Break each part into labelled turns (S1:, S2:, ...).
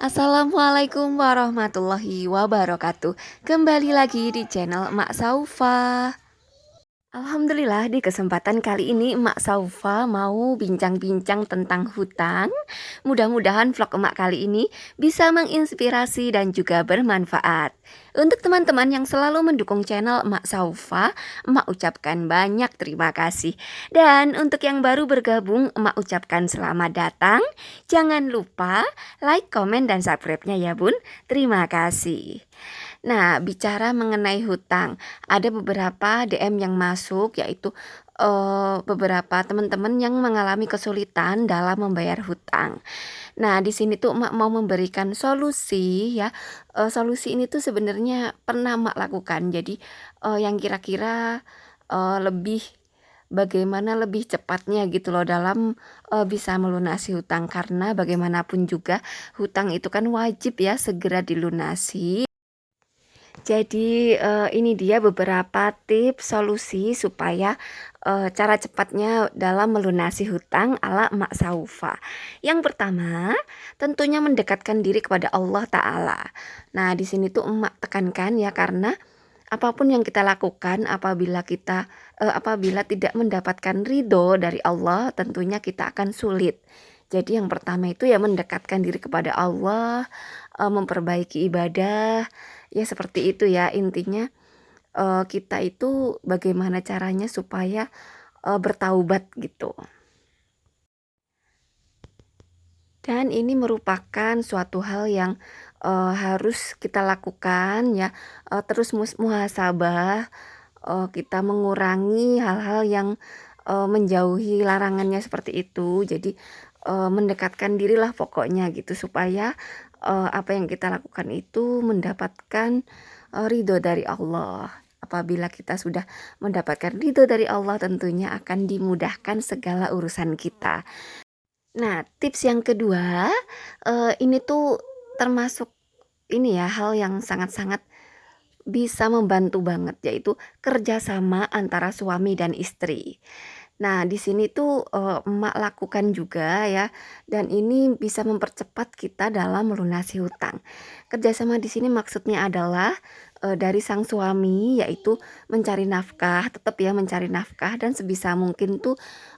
S1: Assalamualaikum warahmatullahi wabarakatuh. Kembali lagi di channel Emak Saufa. Alhamdulillah di kesempatan kali ini Emak Saufa mau bincang-bincang tentang hutang. Mudah-mudahan vlog emak kali ini bisa menginspirasi dan juga bermanfaat. Untuk teman-teman yang selalu mendukung channel Emak Saufa, emak ucapkan banyak terima kasih. Dan untuk yang baru bergabung, emak ucapkan selamat datang. Jangan lupa like, komen, dan subscribe-nya ya bun. Terima kasih. Nah, bicara mengenai hutang, ada beberapa DM yang masuk, yaitu beberapa teman-teman yang mengalami kesulitan dalam membayar hutang. Nah, di sini tuh emak mau memberikan solusi ya. Solusi ini tuh sebenarnya pernah emak lakukan. Jadi yang kira-kira lebih bagaimana lebih cepatnya gitu loh dalam bisa melunasi hutang, karena bagaimanapun juga hutang itu kan wajib ya segera dilunasi. Jadi ini dia beberapa tips solusi supaya cara cepatnya dalam melunasi hutang ala Emak Saufa. Yang pertama, tentunya mendekatkan diri kepada Allah Ta'ala. Nah, di sini tuh emak tekankan ya, karena apapun yang kita lakukan apabila tidak mendapatkan ridho dari Allah, tentunya kita akan sulit. Jadi yang pertama itu ya mendekatkan diri kepada Allah, memperbaiki ibadah, ya seperti itu ya intinya. Kita itu bagaimana caranya supaya bertaubat gitu. Dan ini merupakan suatu hal yang harus kita lakukan ya, terus muhasabah, kita mengurangi hal-hal yang menjauhi larangannya seperti itu. Jadi mendekatkan dirilah pokoknya gitu, supaya apa yang kita lakukan itu mendapatkan ridho dari Allah. Apabila kita sudah mendapatkan ridho dari Allah, tentunya akan dimudahkan segala urusan kita. Nah, tips yang kedua, ini tuh termasuk ini ya, hal yang sangat-sangat bisa membantu banget, yaitu kerjasama antara suami dan istri. Nah, di sini tuh emak lakukan juga ya, dan ini bisa mempercepat kita dalam melunasi hutang. Kerjasama di sini maksudnya adalah dari sang suami, yaitu mencari nafkah, tetap ya mencari nafkah, dan sebisa mungkin tuh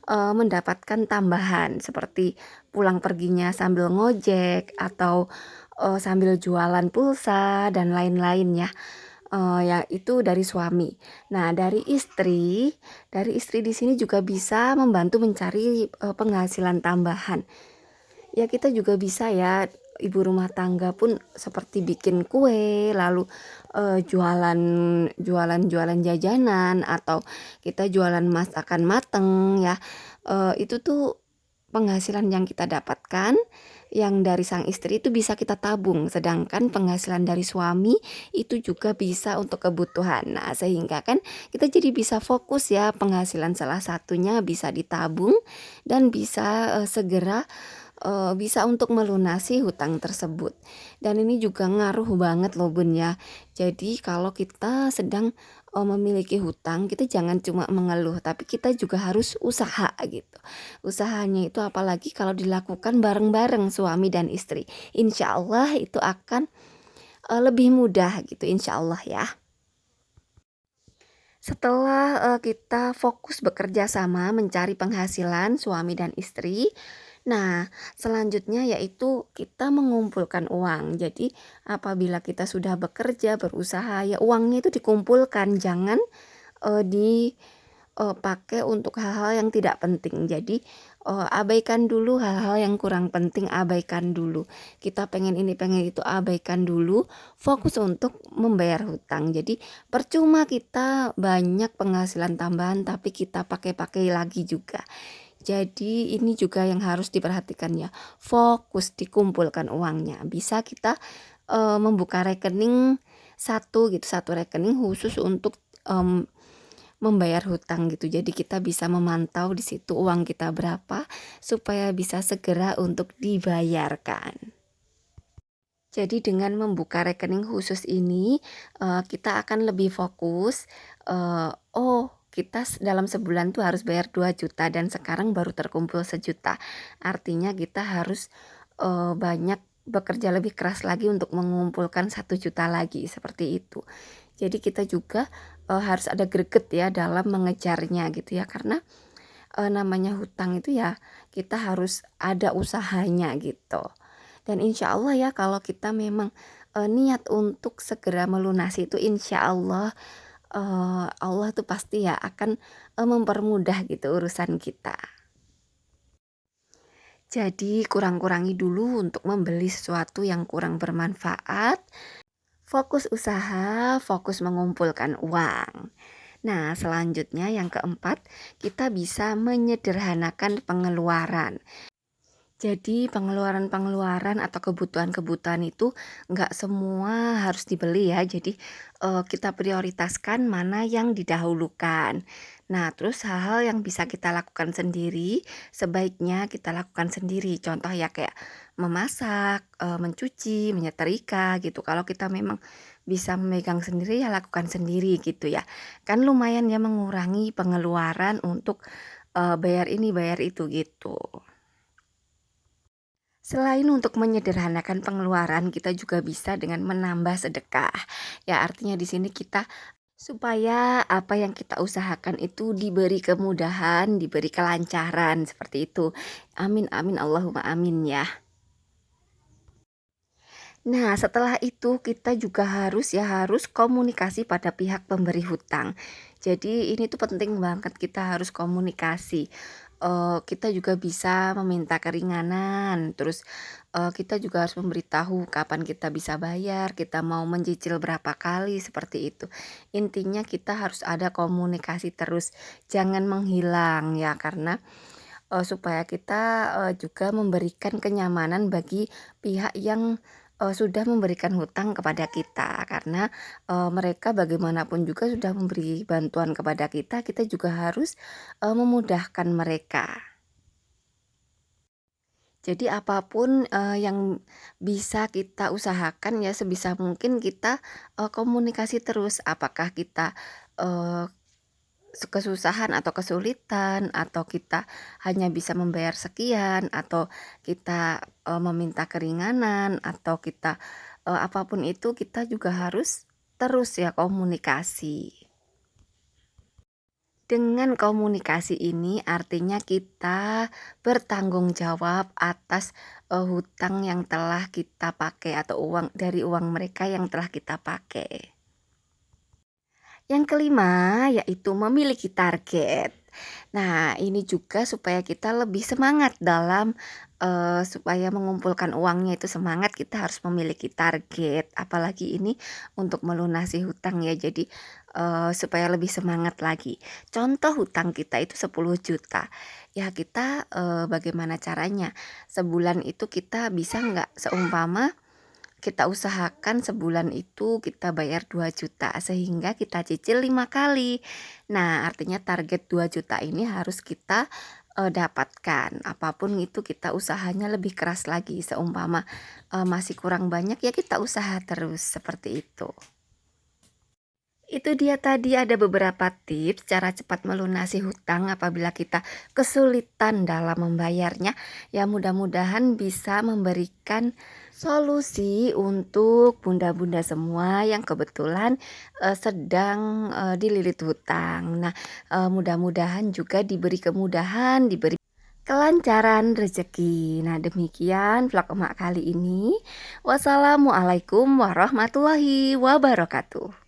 S1: mendapatkan tambahan seperti pulang perginya sambil ngojek atau sambil jualan pulsa dan lain-lain ya. Ya itu dari suami. Nah, dari istri di sini juga bisa membantu mencari penghasilan tambahan. Ya kita juga bisa ya, ibu rumah tangga pun seperti bikin kue, lalu jualan jajanan, atau kita jualan masakan mateng ya. Itu tuh penghasilan yang kita dapatkan yang dari sang istri itu bisa kita tabung, sedangkan penghasilan dari suami itu juga bisa untuk kebutuhan. Nah, sehingga kan kita jadi bisa fokus ya, penghasilan salah satunya bisa ditabung dan bisa segera bisa untuk melunasi hutang tersebut. Dan ini juga ngaruh banget loh bun ya. Jadi kalau kita sedang memiliki hutang, kita jangan cuma mengeluh, tapi kita juga harus usaha gitu. Usahanya itu apalagi kalau dilakukan bareng-bareng suami dan istri, insya Allah itu akan lebih mudah gitu, insya Allah ya. Setelah kita fokus bekerja sama mencari penghasilan suami dan istri, nah selanjutnya yaitu kita mengumpulkan uang. Jadi apabila kita sudah bekerja, berusaha, ya uangnya itu dikumpulkan, jangan dipakai untuk hal-hal yang tidak penting. Jadi abaikan dulu hal-hal yang kurang penting, abaikan dulu. Kita pengen ini pengen itu, abaikan dulu, fokus untuk membayar hutang. Jadi percuma kita banyak penghasilan tambahan tapi kita pakai-pakai lagi juga. Jadi ini juga yang harus diperhatikan ya, fokus dikumpulkan uangnya. Bisa kita membuka rekening satu rekening khusus untuk membayar hutang gitu. Jadi kita bisa memantau di situ uang kita berapa supaya bisa segera untuk dibayarkan. Jadi dengan membuka rekening khusus ini kita akan lebih fokus. Oh, kita dalam sebulan tuh harus bayar 2 juta dan sekarang baru terkumpul 1 juta. Artinya kita harus banyak bekerja lebih keras lagi untuk mengumpulkan 1 juta lagi, seperti itu. Jadi kita juga, harus ada greget ya dalam mengejarnya gitu ya, karena, namanya hutang itu ya kita harus ada usahanya gitu. Dan insya Allah ya kalau kita memang, niat untuk segera melunasi itu insya Allah, Allah tuh pasti ya akan, mempermudah gitu urusan kita. Jadi kurang-kurangi dulu untuk membeli sesuatu yang kurang bermanfaat, fokus usaha, fokus mengumpulkan uang. Nah, selanjutnya yang keempat, kita bisa menyederhanakan pengeluaran. Jadi pengeluaran-pengeluaran atau kebutuhan-kebutuhan itu nggak semua harus dibeli ya. Jadi kita prioritaskan mana yang didahulukan. Nah, terus hal-hal yang bisa kita lakukan sendiri, sebaiknya kita lakukan sendiri. Contoh ya kayak memasak, mencuci, menyetrika gitu. Kalau kita memang bisa memegang sendiri ya lakukan sendiri gitu ya. Kan lumayan ya mengurangi pengeluaran untuk bayar ini, bayar itu gitu. Selain untuk menyederhanakan pengeluaran, kita juga bisa dengan menambah sedekah. Ya, artinya di sini kita supaya apa yang kita usahakan itu diberi kemudahan, diberi kelancaran seperti itu. Amin amin Allahumma amin ya. Nah, setelah itu kita juga harus komunikasi pada pihak pemberi hutang. Jadi ini tuh penting banget kita harus komunikasi. Kita juga bisa meminta keringanan, terus, kita juga harus memberitahu kapan kita bisa bayar, kita mau mencicil berapa kali, seperti itu. Intinya kita harus ada komunikasi terus, jangan menghilang ya, karena supaya kita, juga memberikan kenyamanan bagi pihak yang, sudah memberikan hutang kepada kita. Karena, mereka bagaimanapun juga sudah memberi bantuan kepada kita juga harus, memudahkan mereka. Jadi apapun, yang bisa kita usahakan ya sebisa mungkin kita, komunikasi terus. Apakah kita, eee kesusahan atau kesulitan, atau kita hanya bisa membayar sekian, atau kita, meminta keringanan, atau kita, apa itu kita juga harus terus ya komunikasi. Dengan komunikasi ini artinya kita bertanggung jawab atas, hutang yang telah kita pakai atau uang mereka yang telah kita pakai. Yang kelima, yaitu memiliki target. Nah, ini juga supaya kita lebih semangat dalam, supaya mengumpulkan uangnya itu semangat, kita harus memiliki target. Apalagi ini untuk melunasi hutang ya, jadi, supaya lebih semangat lagi. Contoh hutang kita itu 10 juta, ya kita, bagaimana caranya? Sebulan itu kita bisa nggak seumpama kita usahakan sebulan itu kita bayar 2 juta sehingga kita cicil 5 kali. Nah, artinya target 2 juta ini harus kita, dapatkan. Apapun itu kita usahanya lebih keras lagi, seumpama, masih kurang banyak ya kita usaha terus, seperti itu. Itu dia tadi ada beberapa tips cara cepat melunasi hutang apabila kita kesulitan dalam membayarnya. Ya mudah-mudahan bisa memberikan solusi untuk bunda-bunda semua yang kebetulan sedang dililit hutang. Nah, mudah-mudahan juga diberi kemudahan, diberi kelancaran rezeki. Nah, demikian vlog emak kali ini. Wassalamualaikum warahmatullahi wabarakatuh.